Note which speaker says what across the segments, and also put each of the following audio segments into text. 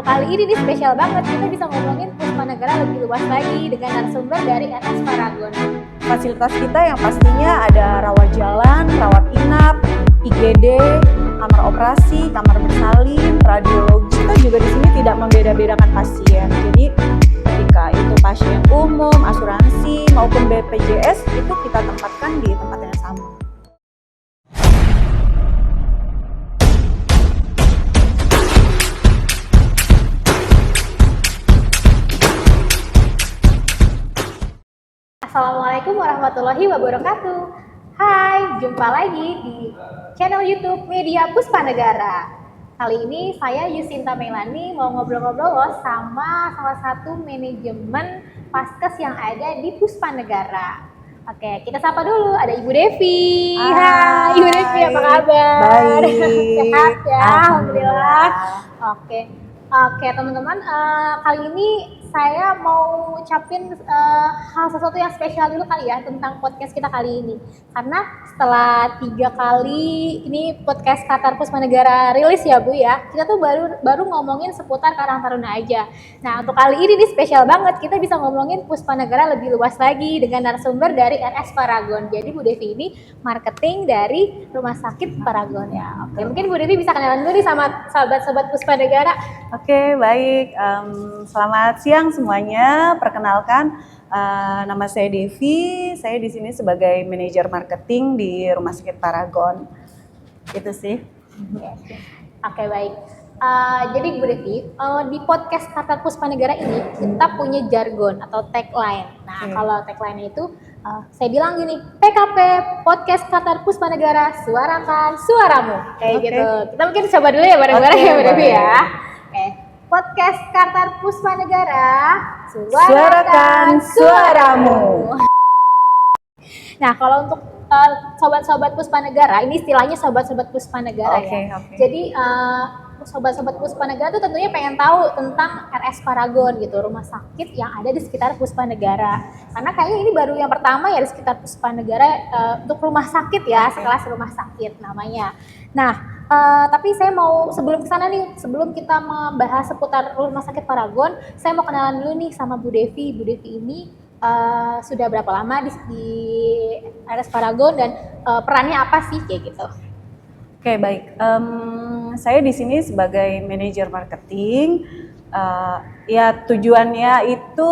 Speaker 1: untuk kali ini nih spesial banget, kita bisa ngomongin Puspa Negara lebih luas lagi dengan narasumber dari RS Paragon.
Speaker 2: Fasilitas kita yang pastinya ada rawat jalan, rawat inap, IGD, kamar operasi, kamar bersalin, radiologi. Kita juga di sini tidak membeda-bedakan pasien. Jadi ketika itu pasien umum, asuransi maupun BPJS itu kita tempatkan di tempat yang sama.
Speaker 1: Assalamualaikum warahmatullahi wabarakatuh. Hai, jumpa lagi di channel YouTube Media Puspa Negara. Kali ini saya Yusinta Melani mau ngobrol-ngobrol loh sama salah satu manajemen Paskes yang ada di Puspa Negara. Oke, kita sapa dulu. Ada Ibu Devi. Hai, Ibu Devi, apa kabar?
Speaker 2: Baik.
Speaker 1: Sehat ya, alhamdulillah. Oke teman-teman, kali ini saya mau ucapin hal sesuatu yang spesial dulu kali ya tentang podcast kita kali ini. Karena setelah 3 kali ini podcast Qatar Puspa Negara rilis ya Bu ya, kita tuh baru ngomongin seputar Karang Taruna aja. Nah untuk kali ini nih spesial banget, kita bisa ngomongin Puspa Negara lebih luas lagi dengan narasumber dari RS Paragon. Jadi Bu Devi ini marketing dari Rumah Sakit Paragon ya. Oke, mungkin Bu Devi bisa kenalan dulu nih sama sahabat-sahabat Puspa Negara.
Speaker 2: Oke, baik. Selamat siang semuanya. Perkenalkan, nama saya Devi. Saya di sini sebagai manajer marketing di Rumah Sakit Paragon. Itu sih.
Speaker 1: Oke, baik. Jadi Bu Devi, di podcast Qatar Puspa Negara ini kita punya jargon atau tagline. Nah, kalau tagline itu saya bilang gini, PKP Podcast Qatar Puspa Negara, suarakan suaramu. Kayak gitu. Kita mungkin coba dulu ya bareng-bareng ya Bu Devi ya. Podcast Qatar Puspa Negara, suarakan suaramu. Nah, kalau untuk sobat-sobat Puspa Negara, ini istilahnya sobat-sobat Puspa Negara ya. Jadi sobat-sobat Puspa Negara tuh tentunya pengen tahu tentang RS Paragon gitu, rumah sakit yang ada di sekitar Puspa Negara. Karena kayaknya ini baru yang pertama ya di sekitar Puspa Negara untuk rumah sakit ya, sekelas rumah sakit namanya. Nah, tapi saya mau sebelum kesana nih, sebelum kita membahas seputar rumah sakit Paragon, saya mau kenalan dulu nih sama Bu Devi. Bu Devi ini sudah berapa lama di RS Paragon dan perannya apa sih kayak gitu?
Speaker 2: Oke, baik. Saya di sini sebagai manajer marketing. Ya tujuannya itu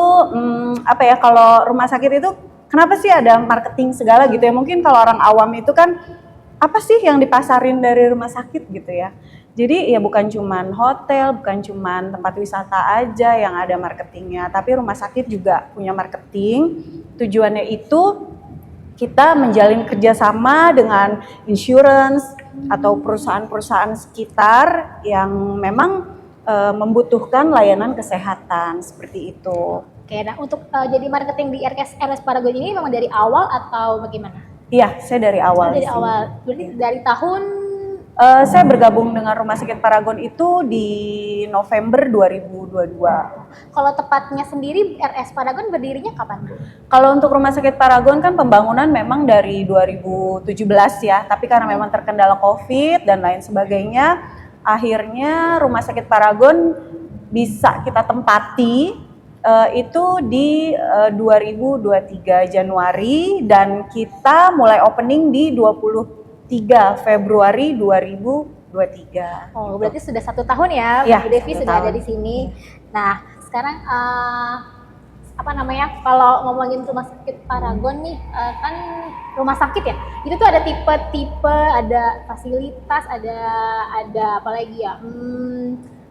Speaker 2: apa ya? Kalau rumah sakit itu kenapa sih ada marketing segala gitu ya? Mungkin kalau orang awam itu kan apa sih yang dipasarin dari rumah sakit gitu ya? Jadi ya bukan cuman hotel, bukan cuman tempat wisata aja yang ada marketingnya, tapi rumah sakit juga punya marketing. Tujuannya itu kita menjalin kerjasama dengan insurance atau perusahaan-perusahaan sekitar yang memang membutuhkan layanan kesehatan seperti itu.
Speaker 1: Oke, nah untuk jadi marketing di RS Paragon ini memang dari awal atau bagaimana?
Speaker 2: Iya, saya dari awal.
Speaker 1: Dari awal, berarti dari tahun?
Speaker 2: Saya bergabung dengan Rumah Sakit Paragon itu di November 2022.
Speaker 1: Kalau tepatnya sendiri RS Paragon berdirinya kapan Bu?
Speaker 2: Kalau untuk Rumah Sakit Paragon kan pembangunan memang dari 2017 ya, tapi karena memang terkendala COVID dan lain sebagainya, akhirnya Rumah Sakit Paragon bisa kita tempati itu di 2023 Januari dan kita mulai opening di 23 Februari 2023.
Speaker 1: Oh, berarti sudah 1 tahun ya,
Speaker 2: Ya,
Speaker 1: Bu Devi sudah ada di sini. Nah, sekarang apa namanya? Kalau ngomongin rumah sakit Paragon nih, kan rumah sakit ya. Itu tuh ada tipe-tipe, ada fasilitas, ada apa lagi ya?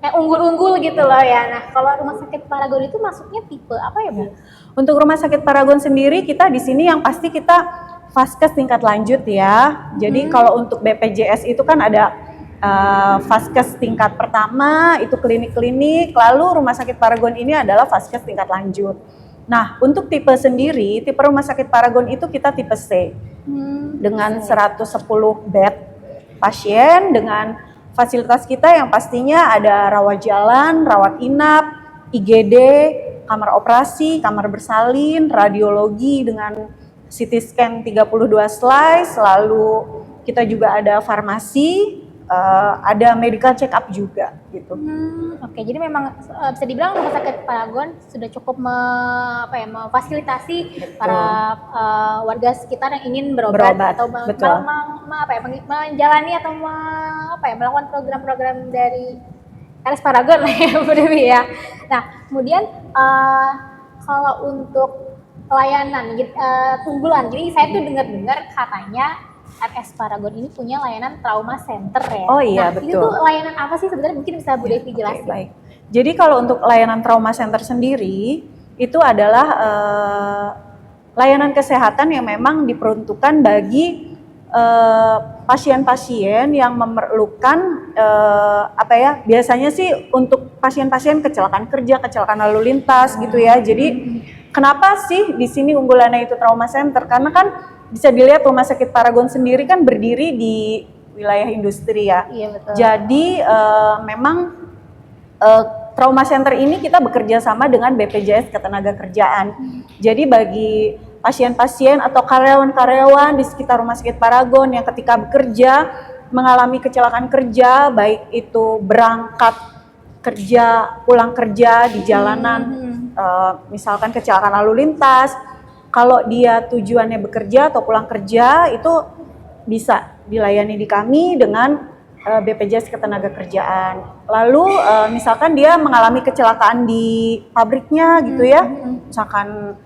Speaker 1: Kayak unggul-unggul gitu loh ya. Nah, kalau rumah sakit Paragon itu masuknya tipe apa ya Bu?
Speaker 2: Untuk Rumah Sakit Paragon sendiri kita di sini yang pasti kita Vaskes tingkat lanjut ya. Jadi kalau untuk BPJS itu kan ada Vaskes tingkat pertama, itu klinik-klinik, lalu Rumah Sakit Paragon ini adalah Vaskes tingkat lanjut. Nah, untuk tipe sendiri, tipe Rumah Sakit Paragon itu kita tipe C. Dengan 110 bed pasien dengan fasilitas kita yang pastinya ada rawat jalan, rawat inap, IGD, kamar operasi, kamar bersalin, radiologi dengan CT scan 32 slice, lalu kita juga ada farmasi, ada medical check up juga gitu.
Speaker 1: Oke, jadi memang bisa dibilang Rumah Sakit Paragon sudah cukup memfasilitasi para warga sekitar yang ingin berobat atau menjalani atau melakukan program-program dari RS Paragon lah ya Bu Dewi ya. Nah, kemudian kalau untuk layanan unggulan, jadi saya tuh dengar-dengar katanya RS Paragon ini punya layanan trauma center ya.
Speaker 2: Oh iya, betul.
Speaker 1: Itu tuh layanan apa sih sebenarnya? Mungkin bisa Bu Devi jelasin.
Speaker 2: Baik. Jadi kalau untuk layanan trauma center sendiri itu adalah layanan kesehatan yang memang diperuntukkan bagi pasien-pasien yang memerlukan biasanya sih untuk pasien-pasien kecelakaan kerja, kecelakaan lalu lintas gitu ya. Jadi kenapa sih di sini unggulannya itu trauma center? Karena kan bisa dilihat Rumah Sakit Paragon sendiri kan berdiri di wilayah industri ya.
Speaker 1: Iya, betul.
Speaker 2: Jadi memang trauma center ini kita bekerja sama dengan BPJS Ketenagakerjaan. Jadi bagi pasien-pasien atau karyawan-karyawan di sekitar Rumah Sakit Paragon yang ketika bekerja mengalami kecelakaan kerja, baik itu berangkat kerja, pulang kerja di jalanan, misalkan kecelakaan lalu lintas, kalau dia tujuannya bekerja atau pulang kerja itu bisa dilayani di kami dengan BPJS Ketenagakerjaan. Lalu misalkan dia mengalami kecelakaan di pabriknya gitu ya, misalkan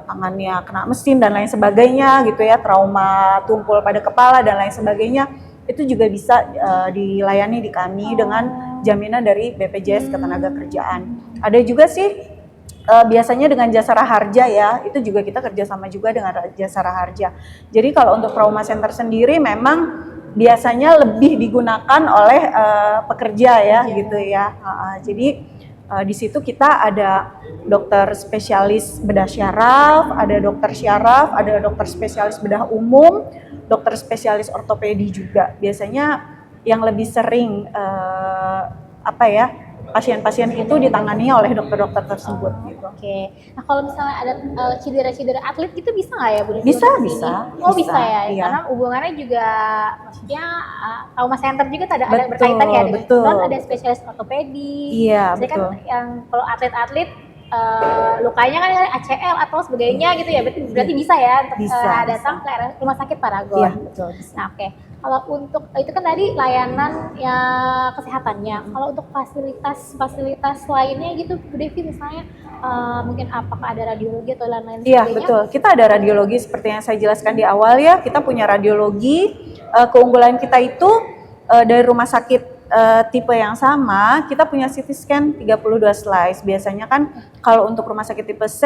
Speaker 2: tangannya kena mesin dan lain sebagainya gitu ya, trauma tumpul pada kepala dan lain sebagainya, itu juga bisa dilayani di kami dengan jaminan dari BPJS Ketenagakerjaan. Ada juga sih biasanya dengan Jasara Harja ya, itu juga kita kerjasama juga dengan Jasara Harja. Jadi kalau untuk trauma center sendiri memang biasanya lebih digunakan oleh pekerja ya gitu ya. Jadi di situ kita ada dokter spesialis bedah syaraf, ada dokter syaraf, ada dokter spesialis bedah umum, dokter spesialis ortopedi juga. Biasanya yang lebih sering pasien-pasien itu ditangani oleh dokter-dokter tersebut gitu.
Speaker 1: Oke. Nah, kalau misalnya ada cedera-cedera atlet gitu bisa nggak ya Bu?
Speaker 2: Bisa.
Speaker 1: Oh, bisa ya.
Speaker 2: Iya.
Speaker 1: Karena hubungannya juga maksudnya trauma center juga ada berkaitan ya dengan ada spesialis ortopedi.
Speaker 2: Iya,
Speaker 1: betul. Kan yang kalau atlet-atlet lukanya kan ACL atau sebagainya gitu ya. Berarti bisa ya untuk datang ke Rumah Sakit Paragon.
Speaker 2: Iya, betul.
Speaker 1: Nah, oke. Kalau untuk itu kan tadi layanan ya kesehatannya. Kalau untuk fasilitas lainnya gitu, Bu Devi misalnya mungkin apakah ada radiologi atau lain-lain sebagainya?
Speaker 2: Iya, betul. Kita ada radiologi seperti yang saya jelaskan di awal ya. Kita punya radiologi. Keunggulan kita itu dari rumah sakit tipe yang sama, kita punya CT scan 32 slice. Biasanya kan kalau untuk rumah sakit tipe C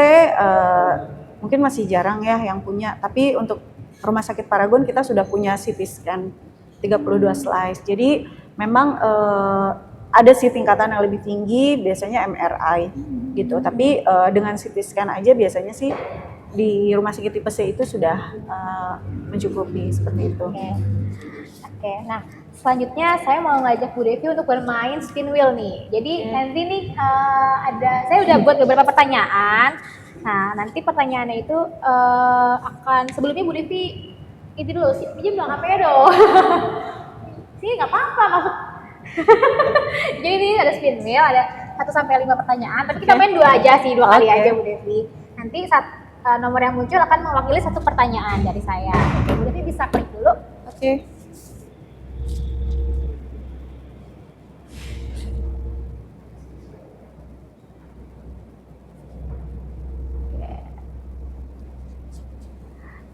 Speaker 2: mungkin masih jarang ya yang punya, tapi untuk Rumah Sakit Paragon kita sudah punya CT scan 32 slice. Jadi memang ada sih tingkatan yang lebih tinggi, biasanya MRI gitu. Tapi dengan CT scan aja biasanya sih di Rumah Sakit tipe C itu sudah mencukupi seperti itu.
Speaker 1: Oke. Nah, selanjutnya saya mau ngajak Bu Devi untuk bermain spin wheel nih. Jadi nanti nih saya udah buat beberapa pertanyaan. Nah, nanti pertanyaannya itu akan sebelumnya Bu Devi itu dulu sih, pinjam dong HP-nya dong. Sih nggak apa-apa masuk. Jadi ini ada spin wheel, ada 1-5 pertanyaan, tapi kita main 2 aja sih, 2 kali aja Bu Devi. Nanti nomor yang muncul akan mewakili 1 pertanyaan dari saya. Oke, Bu Devi bisa klik dulu.
Speaker 2: Oke.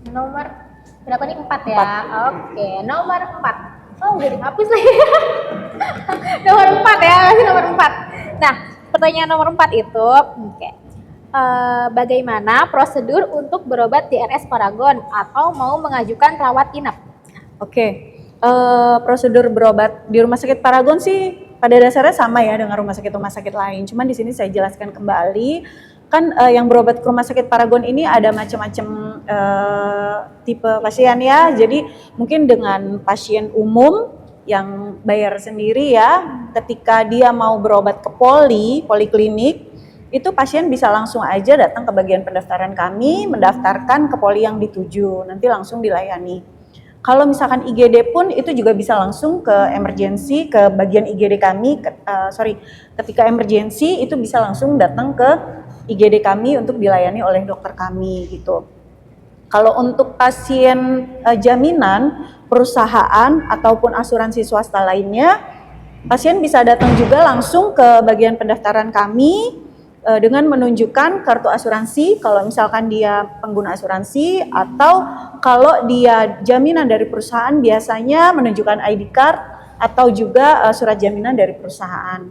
Speaker 1: Nomor berapa nih? 4 ya? 4. Oke, nomor 4. Oh, udah dihapus lagi. Nomor 4 ya, masih nomor 4. Nah, pertanyaan nomor 4 itu, bagaimana prosedur untuk berobat di RS Paragon atau mau mengajukan rawat inap?
Speaker 2: Oke, prosedur berobat di Rumah Sakit Paragon sih pada dasarnya sama ya dengan rumah sakit lain. Cuman di sini saya jelaskan kembali. Kan yang berobat ke Rumah Sakit Paragon ini ada macam-macam tipe pasien ya. Jadi mungkin dengan pasien umum yang bayar sendiri ya, ketika dia mau berobat ke poliklinik, itu pasien bisa langsung aja datang ke bagian pendaftaran kami, mendaftarkan ke poli yang dituju, nanti langsung dilayani. Kalau misalkan IGD pun itu juga bisa langsung ke emergency, ke bagian IGD kami. Ketika emergency itu bisa langsung datang ke IGD kami untuk dilayani oleh dokter kami gitu. Kalau untuk pasien jaminan perusahaan ataupun asuransi swasta lainnya, pasien bisa datang juga langsung ke bagian pendaftaran kami dengan menunjukkan kartu asuransi kalau misalkan dia pengguna asuransi, atau kalau dia jaminan dari perusahaan biasanya menunjukkan ID card atau juga surat jaminan dari perusahaan.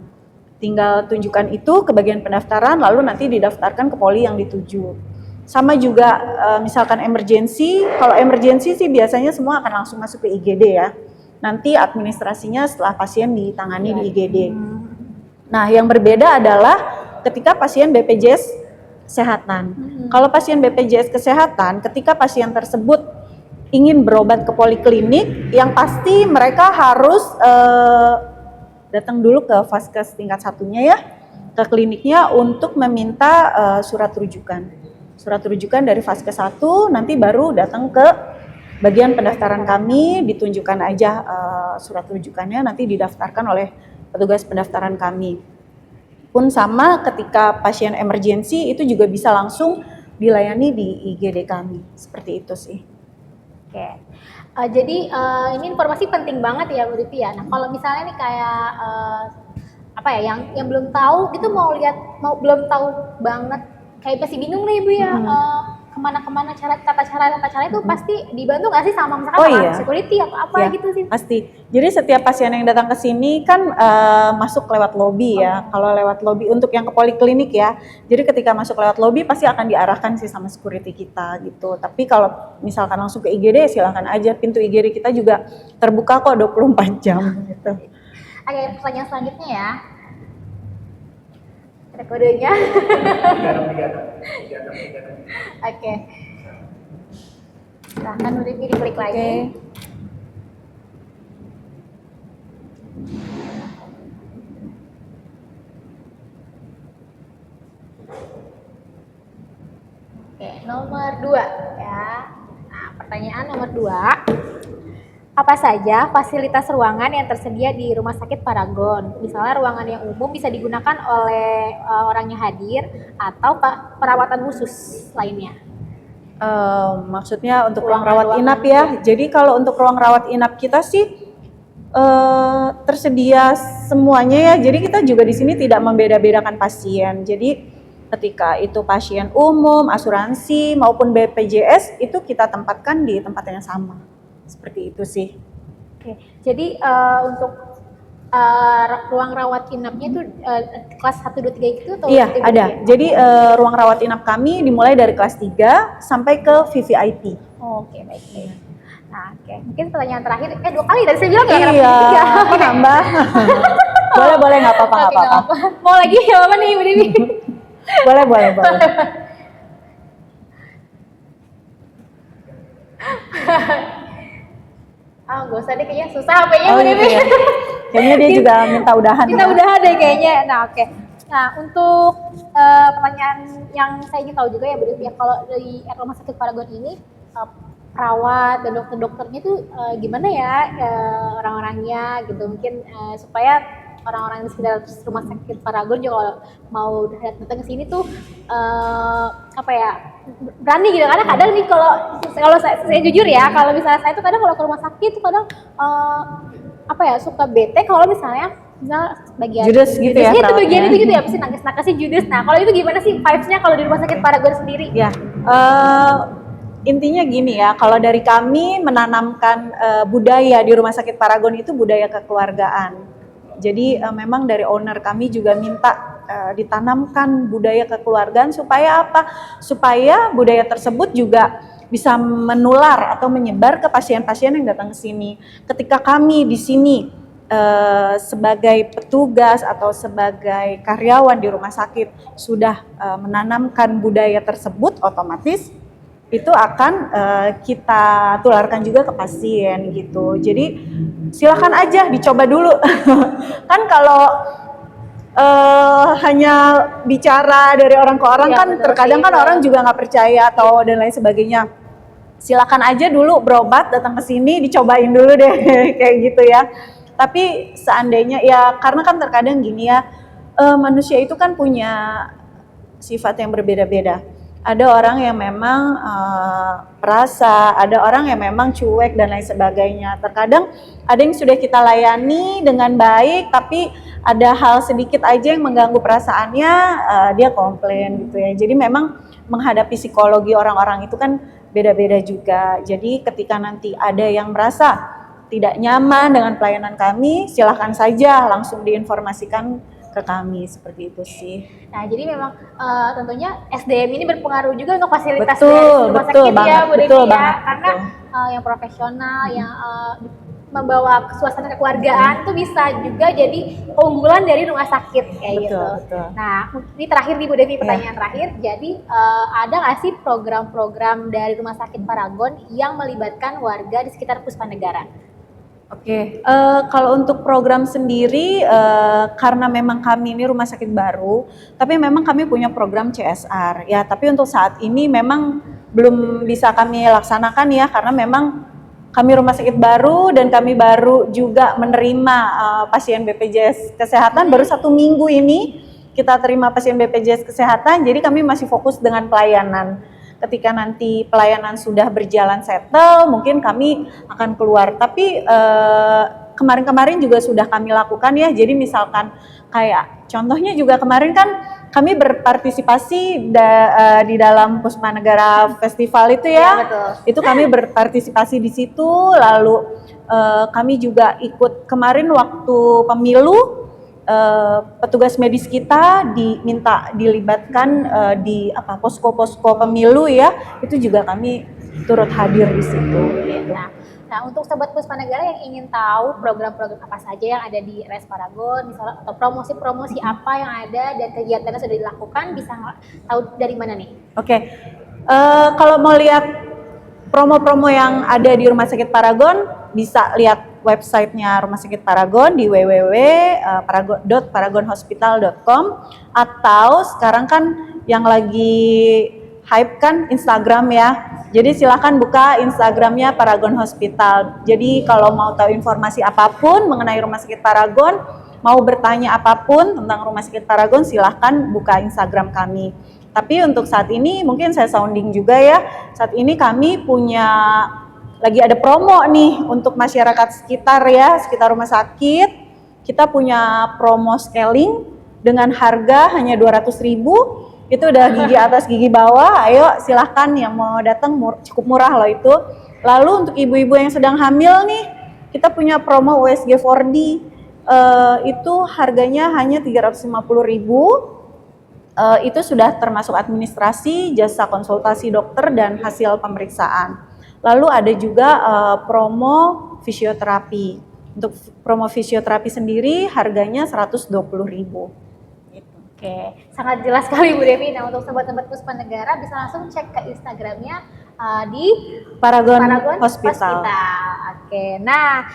Speaker 2: Tinggal tunjukkan itu ke bagian pendaftaran lalu nanti didaftarkan ke poli yang dituju. Sama juga misalkan emergency, kalau emergency sih biasanya semua akan langsung masuk ke IGD ya. Nanti administrasinya setelah pasien ditangani di IGD. Nah, yang berbeda adalah ketika pasien BPJS Kesehatan. Kalau pasien BPJS Kesehatan, ketika pasien tersebut ingin berobat ke poliklinik, yang pasti mereka harus datang dulu ke vaskes tingkat satunya ya, ke kliniknya untuk meminta surat rujukan. Surat rujukan dari vaskes 1, nanti baru datang ke bagian pendaftaran kami, ditunjukkan aja surat rujukannya, nanti didaftarkan oleh petugas pendaftaran kami. Pun sama ketika pasien emergency itu juga bisa langsung dilayani di IGD kami, seperti itu sih.
Speaker 1: Oke, jadi ini informasi penting banget ya Bu Rifi ya. Nah kalau misalnya nih kayak apa ya, yang belum tahu gitu belum tahu banget, kayak pasti bingung nih Bu ya, kemana tata cara itu pasti dibantu nggak sih sama misalkan sama security atau apa gitu sih?
Speaker 2: Pasti. Jadi setiap pasien yang datang ke sini kan masuk lewat lobby ya. Kalau lewat lobby untuk yang ke poliklinik ya. Jadi ketika masuk lewat lobby pasti akan diarahkan sih sama security kita gitu. Tapi kalau misalkan langsung ke IGD silahkan aja. Pintu IGD kita juga terbuka kok 24 jam gitu.
Speaker 1: Oke, pertanyaan selanjutnya ya. Ada kodenya. Oke. Silahkan Bu Rifi diklik lagi. Oke, nomor 2 ya. Nah, pertanyaan nomor 2. Apa saja fasilitas ruangan yang tersedia di Rumah Sakit Paragon? Misalnya ruangan yang umum bisa digunakan oleh orang yang hadir atau perawatan khusus lainnya.
Speaker 2: Maksudnya untuk ruang rawat inap ya. Jadi kalau untuk ruang rawat inap kita sih tersedia semuanya ya. Jadi kita juga di sini tidak membeda-bedakan pasien. Jadi ketika itu pasien umum, asuransi maupun BPJS itu kita tempatkan di tempat yang sama. Seperti itu sih.
Speaker 1: Oke, jadi untuk ruang rawat inapnya itu kelas 1, 2, 3 itu atau?
Speaker 2: Iya, ada. Jadi ruang rawat inap kami dimulai dari kelas 3 sampai ke VVIP.
Speaker 1: Oke, baik. Nah, oke. Mungkin pertanyaan terakhir, 2 kali tadi saya bilang ya.
Speaker 2: Iya, apa nambah? boleh, nggak apa-apa.
Speaker 1: Mau lagi apa nih, Bu Dewi?
Speaker 2: boleh.
Speaker 1: Gak usah deh, kayaknya susah HP-nya Bu Dewi.
Speaker 2: Iya. Kayaknya dia juga minta udahan.
Speaker 1: Udahan deh kayaknya. Nah, oke. Nah, untuk pertanyaan yang saya ingin tahu juga ya Bu Dewi, kalau dari Rumah Sakit Paragon ini perawat dan dokter-dokternya itu gimana ya orang-orangnya gitu, mungkin supaya orang-orang di sekitar Rumah Sakit Paragon juga kalau mau datang ke sini tuh apa ya, berani gitu. Karena kadang nih kalau saya jujur ya, kalau misalnya saya tuh kadang kalau ke rumah sakit tuh kadang apa ya, suka bete kalau misalnya bagian
Speaker 2: judes gitu ya,
Speaker 1: itu bagian itu gitu ya, pasti nangis-nangisnya judes. Nah kalau itu gimana sih vibes-nya kalau di Rumah Sakit Paragon sendiri?
Speaker 2: Ya, intinya gini ya, kalau dari kami menanamkan budaya di Rumah Sakit Paragon itu budaya kekeluargaan. Jadi memang dari owner kami juga minta ditanamkan budaya kekeluargaan supaya apa? Supaya budaya tersebut juga bisa menular atau menyebar ke pasien-pasien yang datang ke sini. Ketika kami di sini sebagai petugas atau sebagai karyawan di rumah sakit sudah menanamkan budaya tersebut, otomatis itu akan kita tularkan juga ke pasien gitu. Jadi silakan aja dicoba dulu. Kan kalau hanya bicara dari orang ke orang ya, kan terkadang kan orang juga nggak percaya atau dan lain sebagainya. silakan aja dulu berobat, datang ke sini dicobain dulu deh kayak gitu ya. Tapi seandainya ya, karena kan terkadang gini ya, manusia itu kan punya sifat yang berbeda-beda. Ada orang yang memang perasa, ada orang yang memang cuek dan lain sebagainya. Terkadang ada yang sudah kita layani dengan baik, tapi ada hal sedikit aja yang mengganggu perasaannya, dia komplain gitu ya. Jadi memang menghadapi psikologi orang-orang itu kan beda-beda juga. Jadi ketika nanti ada yang merasa tidak nyaman dengan pelayanan kami, silahkan saja langsung diinformasikan ke kami, seperti itu sih.
Speaker 1: Nah, jadi memang tentunya SDM ini berpengaruh juga untuk fasilitas
Speaker 2: Betul,
Speaker 1: rumah
Speaker 2: betul
Speaker 1: sakit
Speaker 2: banget,
Speaker 1: ya, Bu Devi
Speaker 2: betul
Speaker 1: ya.
Speaker 2: banget,
Speaker 1: Karena yang profesional, yang membawa suasana kekeluargaan tuh bisa juga jadi keunggulan dari rumah sakit kayak gitu.
Speaker 2: Betul.
Speaker 1: Nah, ini terakhir nih Bu Devi, pertanyaan terakhir. Jadi ada nggak sih program-program dari Rumah Sakit Paragon yang melibatkan warga di sekitar Puspanegara?
Speaker 2: Oke, kalau untuk program sendiri, karena memang kami ini rumah sakit baru, tapi memang kami punya program CSR ya. Tapi untuk saat ini memang belum bisa kami laksanakan ya, karena memang kami rumah sakit baru dan kami baru juga menerima pasien BPJS Kesehatan. Baru 1 minggu ini kita terima pasien BPJS Kesehatan, jadi kami masih fokus dengan pelayanan. Ketika nanti pelayanan sudah berjalan settle, mungkin kami akan keluar. Tapi kemarin-kemarin juga sudah kami lakukan ya. Jadi misalkan kayak contohnya juga kemarin kan kami berpartisipasi di dalam Puspanegara Festival itu ya.
Speaker 1: Betul.
Speaker 2: Itu kami berpartisipasi di situ. Lalu kami juga ikut kemarin waktu pemilu. Petugas medis kita diminta dilibatkan di posko-posko pemilu ya, itu juga kami turut hadir di situ.
Speaker 1: Nah, untuk sobat Puspanegara yang ingin tahu program-program apa saja yang ada di RS Paragon, misalnya atau promosi-promosi apa yang ada dan kegiatannya sudah dilakukan, bisa tahu dari mana nih?
Speaker 2: Oke, kalau mau lihat promo-promo yang ada di Rumah Sakit Paragon, bisa lihat websitenya Rumah Sakit Paragon di www.paragonhospital.com, atau sekarang kan yang lagi hype kan Instagram ya. Jadi silakan buka Instagramnya Paragon Hospital. Jadi kalau mau tahu informasi apapun mengenai Rumah Sakit Paragon, mau bertanya apapun tentang Rumah Sakit Paragon, silahkan buka Instagram kami. Tapi untuk saat ini mungkin saya sounding juga ya. Saat ini kami lagi ada promo nih untuk masyarakat sekitar ya, sekitar rumah sakit. Kita punya promo scaling dengan harga hanya 200.000. Itu udah gigi atas gigi bawah. Ayo silahkan yang mau datang, cukup murah loh itu. Lalu untuk ibu-ibu yang sedang hamil nih, kita punya promo USG 4D. Itu harganya hanya 350.000. Itu sudah termasuk administrasi, jasa konsultasi dokter dan hasil pemeriksaan. Lalu ada juga promo fisioterapi. Untuk promo fisioterapi sendiri harganya 120.000.
Speaker 1: Oke, sangat jelas sekali Bu Devi. Nah, untuk sobat-sobat Puspanegara bisa langsung cek ke Instagramnya di
Speaker 2: Paragon Hospital.
Speaker 1: Oke, nah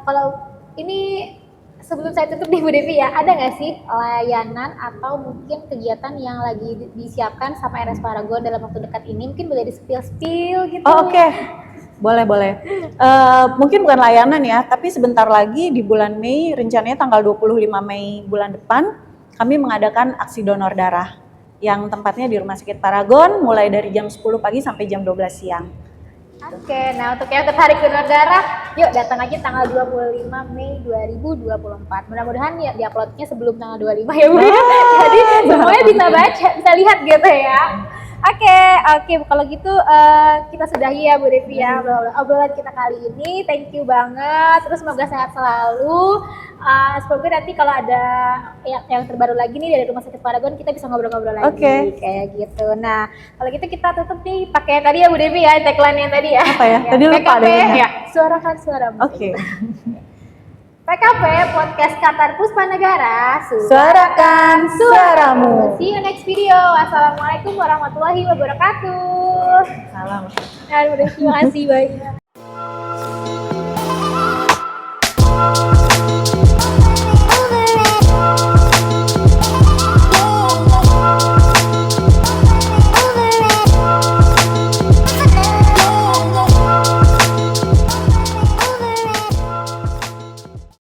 Speaker 1: kalau ini sebelum saya tutup nih Bu Devi ya, ada nggak sih layanan atau mungkin kegiatan yang lagi disiapkan sama RS Paragon dalam waktu dekat ini? Mungkin boleh di-spill gitu.
Speaker 2: Oh, oke. Boleh. Mungkin bukan layanan ya, tapi sebentar lagi di bulan Mei, rencananya tanggal 25 Mei bulan depan, kami mengadakan aksi donor darah yang tempatnya di Rumah Sakit Paragon mulai dari jam 10 pagi sampai jam 12 siang.
Speaker 1: Oke, nah untuk yang tertarik donor darah, yuk datang aja tanggal 25 Mei 2024. Mudah-mudahan ya diuploadnya sebelum tanggal 25 ya Bu. Jadi semuanya bisa baca, bisa lihat gitu ya. Oke, kalau gitu kita sudahi ya Bu Devi ya obrolan kita kali ini. Thank you banget. Terus semoga sehat selalu. Semoga nanti kalau ada yang terbaru lagi nih dari Rumah Sakit Paragon, kita bisa ngobrol-ngobrol lagi kayak gitu. Nah, kalau gitu kita tutup nih pakai tadi ya Bu Devi ya, tagline yang tadi ya.
Speaker 2: Apa ya? Tadi lupa deh.
Speaker 1: Ya, suarakan suaramu.
Speaker 2: Oke.
Speaker 1: PKP Podcast Qatar Puspanegara,
Speaker 2: suarakan suaramu.
Speaker 1: See you next video. Wassalamualaikum warahmatullahi wabarakatuh.
Speaker 2: Salam.
Speaker 1: Terima kasih banyak.